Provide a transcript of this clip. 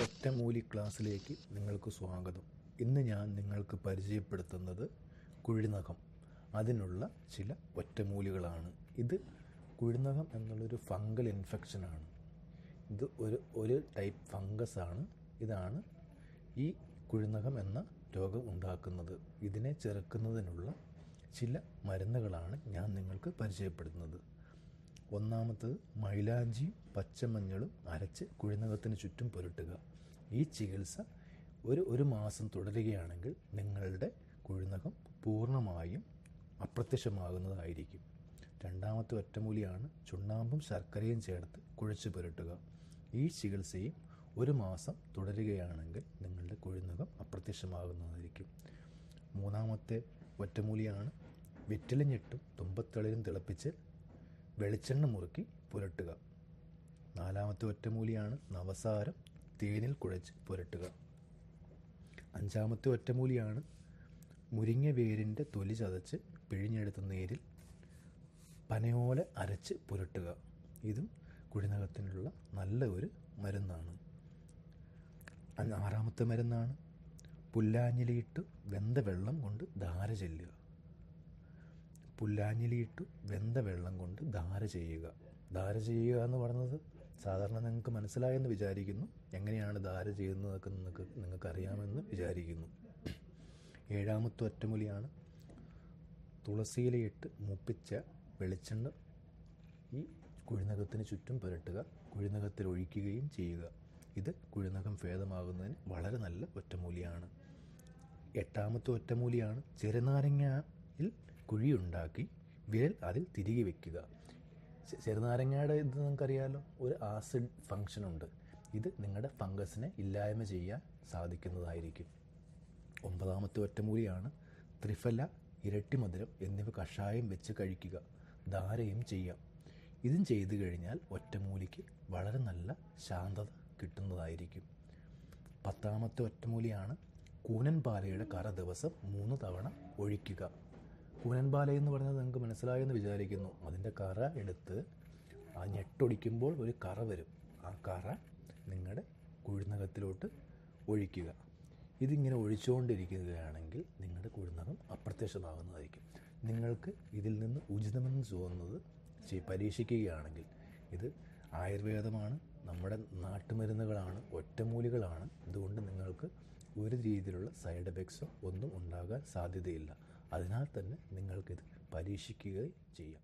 ഒറ്റമൂലി ക്ലാസ്സിലേക്ക് നിങ്ങൾക്ക് സ്വാഗതം. ഇന്ന് ഞാൻ നിങ്ങൾക്ക് പരിചയപ്പെടുത്തുന്നത് കുഴിനഖം. അതിനുള്ള ചില ഒറ്റമൂലികളാണ്. ഇത് കുഴിനഖം എന്നുള്ളൊരു ഫംഗൽ ഇൻഫെക്ഷനാണ്. ഇത് ഒരു ടൈപ്പ് ഫംഗസാണ്. ഇതാണ് ഈ കുഴിനഖം എന്ന രോഗം ഉണ്ടാക്കുന്നത്. ഇതിനെ ചെറുക്കുന്നതിനുള്ള ചില മരുന്നുകളാണ് ഞാൻ നിങ്ങൾക്ക് പരിചയപ്പെടുത്തുന്നത്. ഒന്നാമത്തത് മൈലാഞ്ചിയും പച്ചമഞ്ഞളും അരച്ച് കുഴിനഖത്തിന് ചുറ്റും പുരട്ടുക. ഈ ചികിത്സ ഒരു മാസം തുടരുകയാണെങ്കിൽ നിങ്ങളുടെ കുഴിനഖം പൂർണ്ണമായും അപ്രത്യക്ഷമാകുന്നതായിരിക്കും. രണ്ടാമത്തെ ഒറ്റമൂലിയാണ് ചുണ്ണാമ്പും ശർക്കരയും ചേർത്ത് കുഴച്ച് പുരട്ടുക. ഈ ചികിത്സയും ഒരു മാസം തുടരുകയാണെങ്കിൽ നിങ്ങളുടെ കുഴിനഖം അപ്രത്യക്ഷമാകുന്നതായിരിക്കും. മൂന്നാമത്തെ ഒറ്റമൂലിയാണ് വെറ്റിലഞ്ഞിട്ടും തുമ്പത്തളിരും തിളപ്പിച്ച് വെളിച്ചെണ്ണ മുറുക്കി പുരട്ടുക. നാലാമത്തെ ഒറ്റമൂലിയാണ് നവസാരം തേനിൽ കുഴച്ച് പുരട്ടുക. അഞ്ചാമത്തെ ഒറ്റമൂലിയാണ് മുരിങ്ങ വേരിൻ്റെ തൊലി ചതച്ച് പിഴിഞ്ഞെടുത്ത നീരിൽ പനയോല അരച്ച് പുരട്ടുക. ഇതും കുഴിനഖത്തിനുള്ള നല്ല ഒരു മരുന്നാണ്. ആറാമത്തെ മരുന്നാണ് പുല്ലാഞ്ഞിലിയിട്ട് വെന്ത വെള്ളം കൊണ്ട് ധാര ചെല്ലുക. പുല്ലാഞ്ഞിലിയിട്ട് വെന്ത വെള്ളം കൊണ്ട് ധാര ചെയ്യുക. ധാര ചെയ്യുക എന്ന് പറയുന്നത് സാധാരണ നിങ്ങൾക്ക് മനസ്സിലായെന്ന് വിചാരിക്കുന്നു. എങ്ങനെയാണ് ധാര ചെയ്യുന്നതൊക്കെ നിങ്ങൾക്ക് അറിയാമെന്ന് വിചാരിക്കുന്നു. ഏഴാമത്തെ ഒറ്റമൂലിയാണ് തുളസിയിലയിട്ട് മൂപ്പിച്ച വെളിച്ചെണ്ണ ഈ കുഴിനഖത്തിന് ചുറ്റും പുരട്ടുക. കുഴിനഖത്തിൽ ഒഴിക്കുകയും ചെയ്യുക. ഇത് കുഴിനഖം ഭേദമാകുന്നതിന് വളരെ നല്ല ഒറ്റമൂലിയാണ്. എട്ടാമത്തെ ഒറ്റമൂലിയാണ് ചെറുനാരങ്ങയിൽ കുഴിയുണ്ടാക്കി വിരൽ അതിൽ തിരികെ വയ്ക്കുക. ചെറുനാരങ്ങയുടെ ഇത് നിങ്ങൾക്കറിയാമല്ലോ, ഒരു ആസിഡ് ഫങ്ഷനുണ്ട്. ഇത് നിങ്ങളുടെ ഫംഗസിനെ ഇല്ലായ്മ ചെയ്യാൻ സാധിക്കുന്നതായിരിക്കും. ഒമ്പതാമത്തെ ഒറ്റമൂലിയാണ് ത്രിഫല, ഇരട്ടി മധുരം എന്നിവ കഷായം വെച്ച് കഴിക്കുക. ധാരയും ചെയ്യാം. ഇതും ചെയ്തു കഴിഞ്ഞാൽ ഒറ്റമൂലിക്ക് വളരെ നല്ല ശാന്തത കിട്ടുന്നതായിരിക്കും. പത്താമത്തെ ഒറ്റമൂലിയാണ് കൂനൻപാലയുടെ കറ ദിവസം 3 തവണ ഒഴിക്കുക. കൂനൻപാല എന്ന് പറയുന്നത് നിങ്ങൾക്ക് മനസ്സിലായെന്ന് വിചാരിക്കുന്നു. അതിൻ്റെ കറ എടുത്ത് ആ ഞെട്ടൊടിക്കുമ്പോൾ ഒരു കറ വരും. ആ കറ നിങ്ങളുടെ കുഴിനഖത്തിലോട്ട് ഒഴിക്കുക. ഇതിങ്ങനെ ഒഴിച്ചുകൊണ്ടിരിക്കുകയാണെങ്കിൽ നിങ്ങളുടെ കുഴിനഖം അപ്രത്യക്ഷമാകുന്നതായിരിക്കും. നിങ്ങൾക്ക് ഇതിൽ നിന്ന് ഉചിതമെന്ന് തോന്നുന്നത് പരീക്ഷിക്കുകയാണെങ്കിൽ, ഇത് ആയുർവേദമാണ്, നമ്മുടെ നാട്ടുമരുന്നുകളാണ്, ഒറ്റമൂലികളാണ്. അതുകൊണ്ട് നിങ്ങൾക്ക് ഒരു രീതിയിലുള്ള സൈഡ് എഫക്ട്സോ ഒന്നും ഉണ്ടാകാൻ സാധ്യതയില്ല. അതിനാൽ തന്നെ നിങ്ങൾക്കിത് പരീക്ഷിക്കുകയും ചെയ്യാം.